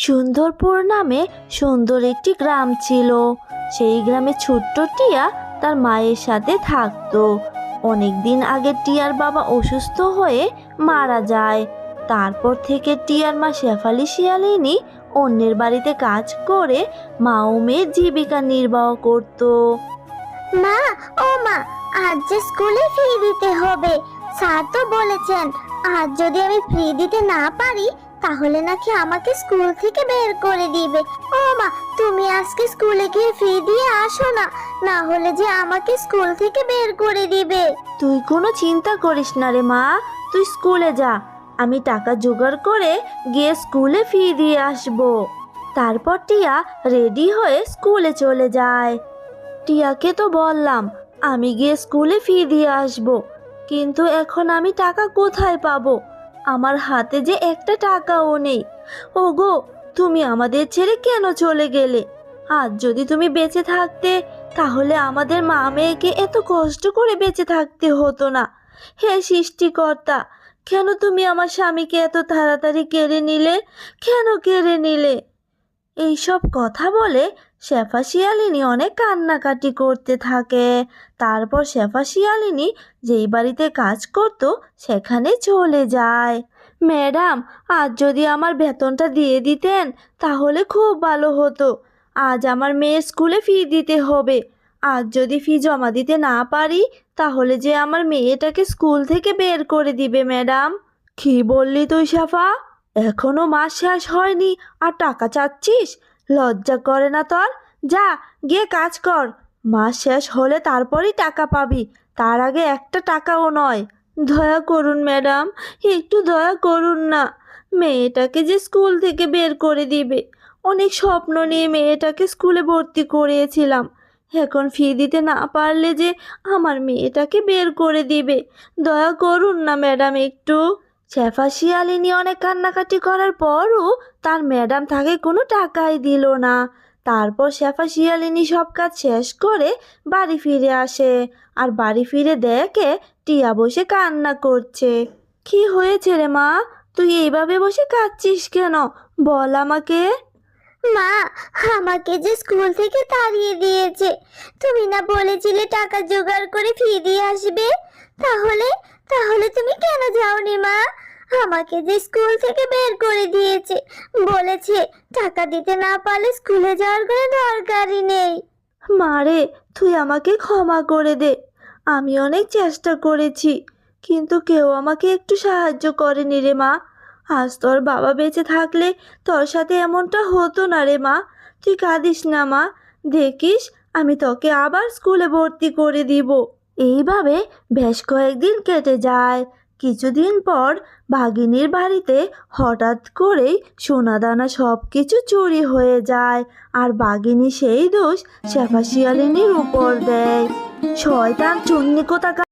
সুন্দরপুর নামে সুন্দর একটি গ্রাম ছিল। সেই গ্রামে ছোট্ট টিয়া তার মায়ের সাথে থাকতো। অনেক দিন আগে টিয়ার বাবা অসুস্থ হয়ে মারা যায়। তারপর থেকে টিয়ার মা শেফালি শিয়ালিনী অন্যের বাড়িতে কাজ করে মা ও মেয়ের জীবিকা নির্বাহ করত। মা, ও মা, আজ যে স্কুলে ফি দিতে হবে। স্যার তো বলেছেন আজ যদি আমি ফি দিতে না পারি তাহলে নাকি আমাকে স্কুল থেকে বের করে দিবে। ও মা, তুমি আজকে স্কুলে গিয়ে ফি দিয়ে আসো না, না হলে যে আমাকে স্কুল থেকে বের করে দিবে। তুই কোনো চিন্তা করিস না রে মা, তুই স্কুলে যা, আমি টাকা জোগাড় করে গিয়ে স্কুলে ফি দিয়ে আসবো। তারপর টিয়া রেডি হয়ে স্কুলে চলে যায়। টিয়াকে তো বললাম আমি গিয়ে স্কুলে ফি দিয়ে আসবো, কিন্তু এখন আমি টাকা কোথায় পাবো? আমার হাতে যে একটা টাকাও নেই। ওগো, তুমি আমাদের ছেড়ে কেন চলে গেলে? আজ যদি তুমি বেঁচে থাকতে তাহলে আমাদের মা মেয়েকে এত কষ্ট করে বেঁচে থাকতে হতো না। হে সৃষ্টিকর্তা, কেন তুমি আমার স্বামীকে এত তাড়াতাড়ি কেড়ে নিলে? কেন কেড়ে নিলে? এইসব কথা বলে শেফা শিয়ালিনী অনেক কান্নাকাটি করতে থাকে। তারপর শেফা শিয়ালিনী যেই বাড়িতে কাজ করত সেখানে চলে যায়। ম্যাডাম, আজ যদি আমার বেতনটা দিয়ে দিতেন তাহলে খুব ভালো হতো। আজ আমার মেয়ের স্কুলে ফি দিতে হবে। আজ যদি ফি জমা দিতে না পারি তাহলে যে আমার মেয়েটাকে স্কুল থেকে বের করে দিবে ম্যাডাম। কি বললি তুই শেফা? এখনো মাস শেষ হয়নি আর টাকা চাচ্ছিস? লজ্জা করে না তোর? যা, গিয়ে কাজ কর। মাস শেষ হলে তারপরই টাকা পাবি, তার আগে একটা টাকাও নয়। দয়া করুন ম্যাডাম, একটু দয়া করুন না। মেয়েটাকে যে স্কুল থেকে বের করে দিবে, অনেক স্বপ্ন নিয়ে মেয়েটাকে স্কুলে ভর্তি করিয়েছিলাম। এখন ফি দিতে না পারলে যে আমার মেয়েটাকে বের করে দিবে। দয়া করুন না ম্যাডাম একটু। শেফা শিয়ালিনী অনেক কান্নাকাটি করার পরও তার ম্যাডাম তাকে কোনো টাকাই দিল না। তারপর শেফা শিয়ালিনী সব কাজ শেষ করে বাড়ি ফিরে আসে, আর বাড়ি ফিরে দেখে টিয়া বসে কান্না করছে। কি হয়েছে রে মা? তুই এইভাবে বসে কাঁদছিস কেন? বল আমাকে। মা, আমাকে যে স্কুল থেকে তাড়িয়ে দিয়েছে। তুমি না বলেছিলে টাকা জোগাড় করে ফি দিয়ে আসবে? তাহলে তাহলে তুমি কেন যাওনি মা? আমাকে যে স্কুল থেকে বের করে দিয়েছে, বলেছে টাকা দিতে না পারলে স্কুলে যাওয়ার কোনো দরকারই নেই। মারে, তুই আমাকে ক্ষমা করে দে। আমি অনেক চেষ্টা করেছি, কিন্তু কেউ আমাকে একটু সাহায্য করেনি রে মা। আজ তোর বাবা বেঁচে থাকলে তোর সাথে এমনটা হতো না রে মা। তুই কাঁদিস না মা, দেখিস আমি তোকে আবার স্কুলে ভর্তি করে দিব। এইভাবে বেশ কয়েকদিন কেটে যায়। কিছুদিন পর ভাগিনীর বাড়িতে হঠাৎ করেই সোনাদানা সব কিছু চুরি হয়ে যায়, আর বাঘিনী সেই দোষ শেফা শিয়ালিনীর উপর দেয়। শয়তান চুন্নি কোথাকার!